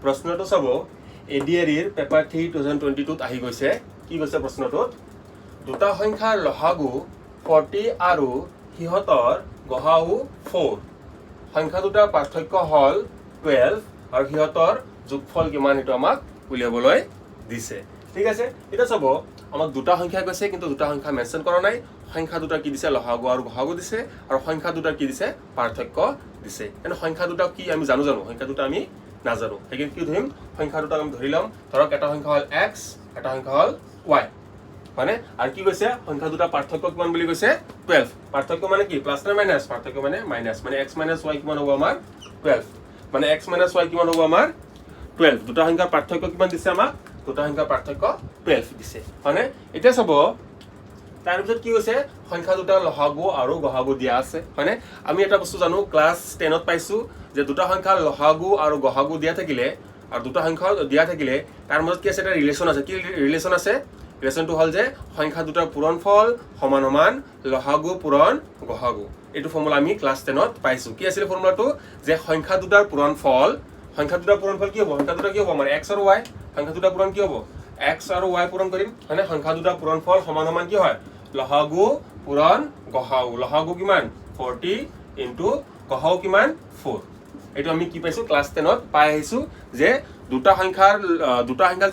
প্ৰশ্নটো চাব এডিআৰিৰ পেপাৰ 3 2022 আহি গৈছে কি কৈছে প্ৰশ্নটোত দুটা সংখ্যাৰ লসাগু 40 আৰু সিহঁতৰ গসাগু 4 সংখ্যা দুটাৰ পাৰ্থক্য হল 12 আৰু সিহঁতৰ যোগফল কিমান এটা আমাক উলিয়াবলৈ দিছে ঠিক আছে এটা চাব আমাক দুটা সংখ্যা কৈছে কিন্তু দুটা সংখ্যা মেনশন কৰা নাই সংখ্যা দুটা কি দিছে লসাগু আৰু গসাগু দিছে আৰু সংখ্যা দুটা কি দিছে পাৰ্থক্য দিছে এনে সংখ্যা দুটা কি আমি জানো সংখ্যা দুটা আমি নাজানো হেকিন কি ধৰিম সংখ্যা দুটা আমি ধৰি লম ধৰক এটা সংখ্যা হল x এটা সংখ্যা হল y মানে আৰ কি কৈছে সংখ্যা দুটা পাৰ্থক্য কিমান বুলি কৈছে 12 পাৰ্থক্য মানে কি প্লাস না মাইনাস পাৰ্থক্য মানে মাইনাস মানে x - y কিমান হ'ব আমাৰ 12 মানে x - y কিমান হ'ব আমাৰ 12 দুটা সংখ্যাৰ পাৰ্থক্য কিমান দিছে আমাক দুটা সংখ্যাৰ পাৰ্থক্য 12 দিছে মানে এটা চাব তাৰ পিছত কি হৈছে সংখ্যা দুটা লসাগু আৰু গসাগু দিয়া আছে মানে আমি এটা বস্তু জানো ক্লাস 10 ত পাইছো যে দুটা সংখ্যাৰ লসাগু আৰু গসাগু দিয়া থাকিলে আৰু দুটা সংখ্যা দিয়া থাকিলে তাৰ মাজত কি আছে এটা ৰিলেচন আছে কি ৰিলেচন আছে ৰিলেচনটো হল যে সংখ্যা দুটাৰ পূৰণফল সমান সমান লসাগু পূৰণ গসাগু এইটো ফৰ্মুলা আমি ক্লাস 10 ত পাইছো কি আছিল ফৰ্মুলাটো যে সংখ্যা দুটাৰ পূৰণফল কি হ'ব সংখ্যা দুটা কি হ'ব মানে x আৰু y সংখ্যা দুটা পূৰণ কি হ'ব x আৰু y পূৰণ কৰিম মানে সংখ্যা দুটাৰ পূৰণফল সমান সমান কি হয় লসাগু পূৰণ গসাগু লসাগু কিমান 40 ইনটু গসাগু কিমান 4 এইটো আমি কি পাইছো ক্লাস 10 ত পাই আহিছো যে দুটা সংখ্যাৰ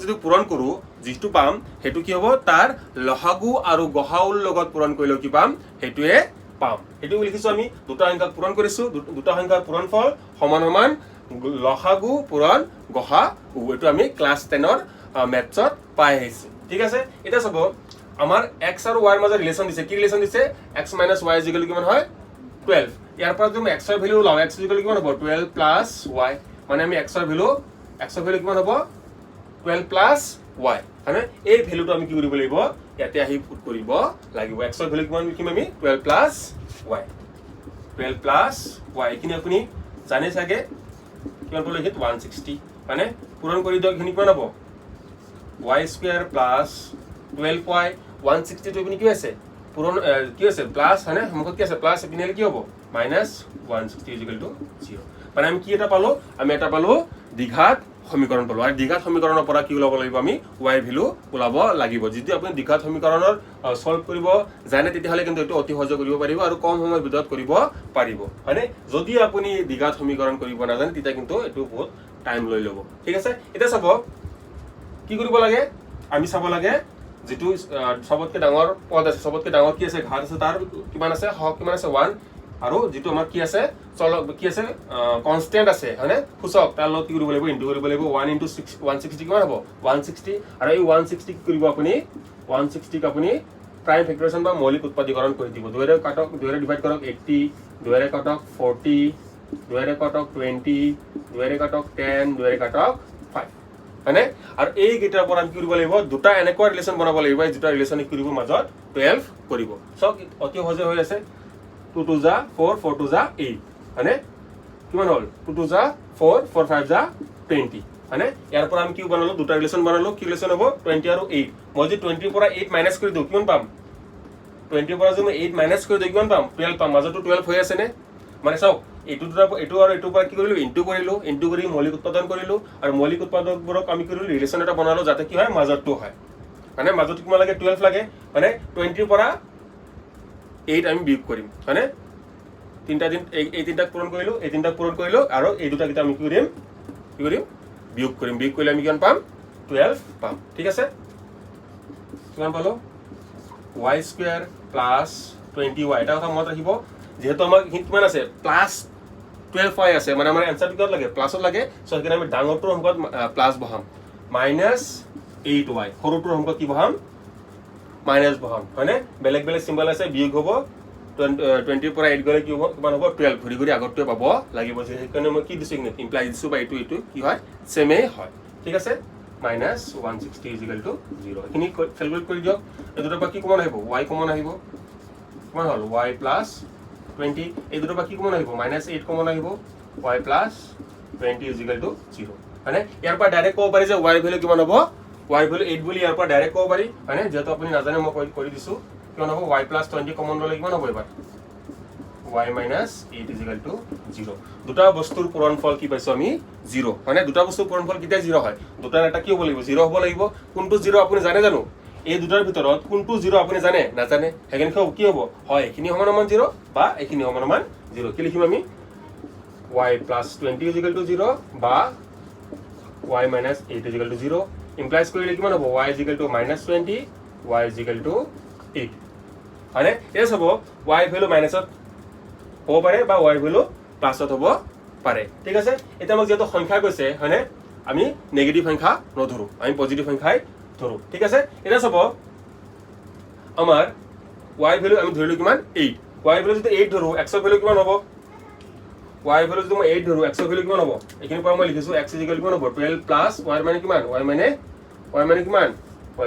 যদি পূৰণ কৰো যেটো পাম হেতু কি হ'ব তাৰ লসাগু আৰু গসাগুৰ লগত পূৰণ কৰিলে কি পাম হেতুৱে পাম এটো লিখিছো আমি দুটা সংখ্যা পূৰণ কৰিছো দুটা সংখ্যাৰ পূৰণফল সমান সমান লসাগু পূৰণ গসাগু এটো আমি ক্লাস 10 ৰ মেথছত পাই আহিছো ঠিক আছে এটা চাব আমাৰ x আৰু y ৰ মাজত ৰিলেচন দিছে কি ৰিলেচন দিছে x - y কিমান হয় 12 ইয়াৰ পৰা তুমি x ৰ ভ্যালু লাও x কিমান হ'ব 12 y মানে আমি x ৰ ভ্যালু কিমান হ'ব 12 y মানে এই ভ্যালুটো আমি কি কৰিব লাগিব ইয়াতে আহি পুট কৰিব লাগিব x ৰ ভ্যালু কিমান লিখিম আমি 12 y 12 y কিনি আপুনি জানে চাগে কিমান পালো হিত 160 মানে পূৰণ কৰি দিয়ক কিনি কিমান হ'ব y square plus 12y 160 to কি আছে পূৰণ কি আছে প্লাস মানে সমকত কি আছে প্লাস এপিনেল কি হ'ব -160 0 মানে আমি কি এটা পালো আমি এটা পালো দ্বিঘাত সমীকৰণ পালো আৰু দ্বিঘাত সমীকৰণৰ পৰা কি ওলাব লাগিব আমি y ভ্যালু ওলাব লাগিব যদি আপুনি দ্বিঘাত সমীকৰণৰ সলভ কৰিব জানে তেতিয়াহলে কিন্তু এটো অতি সহজে কৰিব পাৰিব আৰু কম সময়ৰ ভিতৰত কৰিব পাৰিব মানে যদি আপুনি দ্বিঘাত সমীকৰণ কৰিব নাজানে তেতিয়া কিন্তু এটো বহুত টাইম লৈ ল'ব ঠিক আছে এটা চাব কি কৰিব লাগে আমি চাব লাগে যেটো সবতকে ডাঙৰ পদ আছে সবতকে ডাঙৰ কি আছে ঘাত আছে তাৰ কিমান আছে হক কিমান আছে 1 আৰু যেটো আমাৰ কি আছে চলক কি আছে কনস্ট্যান্ট আছে হয়নে ফুচক তাৰ লগত কি কৰিব লাগিব ইনটু কৰিব লাগিব 1 * 6 160 কিমান হ'ব 160 আৰু এই 160 কি কৰিব আপুনি 160 ক আপুনি প্ৰাইম ফেক্টৰেশন বা মৌলিক উৎপাদীকৰণ কৰি দিব 2 ৰে কাটক 2 ৰে ডিভাইড কৰক 80 2 ৰে কাটক 40 2 ৰে কাটক 20 2 ৰে কাটক 10 2 ৰে কাটক 5 মানে আৰু এই গিটাৰ পৰা আমি কি কৰিব লাগিব দুটা এনেকুৱা ৰিলেচন বনাব লাগিব যেটা ৰিলেচন কি কৰিব মাজত 12 কৰিব সব অতি সহজে হৈ আছে 2 2 যা 4 4 2 যা 8 মানে কিমান হল 2 2 যা 4 4 5 যা 20 মানে ইয়াৰ পৰা আমি কি বনালো দুটা ৰিলেচন বনালো কি ৰিলেচন হ'ব 20 আৰু 8 মই যদি 20 পৰা 8 মাইনাস কৰি দিও কিমান পাম 20 পৰা যদি 8 মাইনাস কৰি দিও কিমান পাম 12 পাম মাজতো 12 হৈ আছে নে মানে চাও এটো আৰু এটো পৰা কি কৰিলো ইনটু কৰি মৌলিক উৎপাদন কৰিলো আৰু মৌলিক উৎপাদকবোৰক আমি কৰিলো ৰিলেচন এটা বনালো যাতে কি হয় মাজতো হয় মানে মাজত কিমান লাগে 12 লাগে মানে 20 পৰা 8 আমি বিয়োগ কৰিম মানে তিনটা দিন এই তিনটা পূৰণ কৰিলো আৰু এই দুটা কিটা আমি কি কৰিম বিয়োগ কৰিলে আমি কিমান পাম 12 পাম ঠিক আছে কিমান পালো y² + 20y এটা কথা মনত ৰাখিব যেহেতু আমাৰ কিমান আছে +12y আছে মানে আমাৰ आंसर কিমান লাগে প্লাসত লাগে সো এখানে আমি ডাঙৰটোৰ অংকত প্লাস বহাম -8y সৰুটোৰ অংকত কি বহাম মাইনাস বহাম হয়নে বেলেগ সিম্বল আছে বিয়োগ হ'ব 20 পৰা 8 গলে কি হ'ব কিমান হ'ব 12 ঘুৰি ঘুৰি আগৰটোৱে পাব লাগিব যে সেইকাৰণে মই কি দিছো ইমপ্লাই দিছো বা এইটো কি হয় সেমে হয় ঠিক আছে -160 0 এখিনি ক্যালকুলেট কৰি দিয়ক এই দুটা পৰা কি কমন আহিব y কমন আহিব কিমান হল y + 20 এই দুটো বাকি কমন আহিব -8 কমন আহিব y + 20 0 মানে ইয়াৰ পৰা ডাইৰেক্ট ক'ব পাৰি যে y ভ্যালু কিমান হ'ব y ভ্যালু 8 বুলি ইয়াৰ পৰা ডাইৰেক্ট ক'ব পাৰি মানে যেহেতু আপুনি নাজানে মই কৰি দিছো কিমান হ'ব y + 20 কমন ললে কিমান হ'ব এবাৰ y minus 8 is equal to 0 দুটা বস্তুৰ পূৰণফল কি পাইছো আমি 0 মানে দুটা বস্তুৰ পূৰণফল কিটা 0 হয় দুটাৰ এটা কি হ'ব লাগিব 0 হ'ব লাগিব কোনটো 0 আপুনি জানে জানো এই দুটাৰ ভিতৰত কোনটো 0 আপুনি জানে নাজানে হেগেন কি হ'ব হয় এখিনি সমান 0 বা এখিনি সমান 0 কি লিখিম আমি y plus 20 is equal to 0 বা y minus 8 is equal to 0 implies কৰিলে কিমান হ'ব y is equal to minus 20 y is equal to 8 হয়নে এস হ'ব y ভ্যালু মাইনাসত হ'ব পাৰে বা y ভ্যালু প্লাসত হ'ব পাৰে ঠিক আছে এটা আমাক যেটো সংখ্যা কৈছে হয়নে আমি নেগেটিভ সংখ্যা নধৰো আমি পজিটিভ সংখ্যাই ধৰো ঠিক আছে এটা হ'ব আমাৰ y ভ্যালু আমি ধৰিলো কিমান 8 y ভ্যালু যদি 8 ধৰো x ৰ ভ্যালু কিমান হ'ব y ভ্যালু যদি মই 8 ধৰো x ৰ ভ্যালু কিমান হ'ব এখিনি পৰা মই লিখিছো x = কিমান হ'ব 12 প্লাস y মানে কিমান y মানে কিমান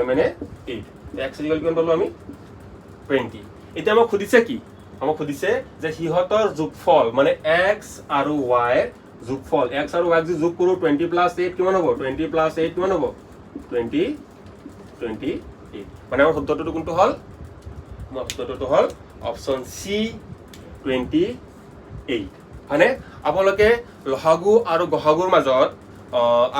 y মানে 8 x = কিমান পালো আমি 20 এটা আমাক খুদিছে কি আমাক খুদিছে যে হিহতৰ যোগফল মানে x আৰু y যোগফল x আৰু y যদি যোগ কৰো 20 + 8 কিমান হ'ব 20 + 8 কিমান হ'ব 28 মানে আমাৰ সূত্ৰটো কোনটো হল সূত্ৰটো হল অপচন সি 28 মানে আপোনালোকে লহাগু আৰু গহাগুৰ মাজত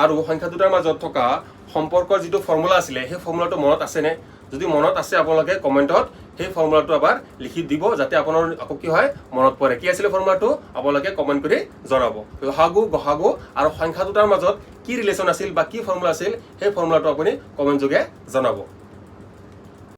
আৰু সংখ্যা দুটাৰ মাজত থকা সম্পৰ্কৰ যেটো ফৰ্মুলা আছিল সেই ফৰ্মুলাটো মনত আছে নে যদি মনত আছে আপোনালোকে কমেন্টত সেই ফৰ্মুলাটো এবাৰ লিখি দিব যাতে আপোনাৰ আকৌ কি হয় মনত পৰে কি আছিল ফৰ্মুলাটো আপোনালোকে কমেন্ট কৰি জনাব লহাগু গহাগু আৰু সংখ্যা দুটাৰ মাজত কি ৰিলেচন আছিল বা কি ফৰ্মুলা আছিল সেই ফৰ্মুলাটো আপুনি কমেন্ট যোগে জনাব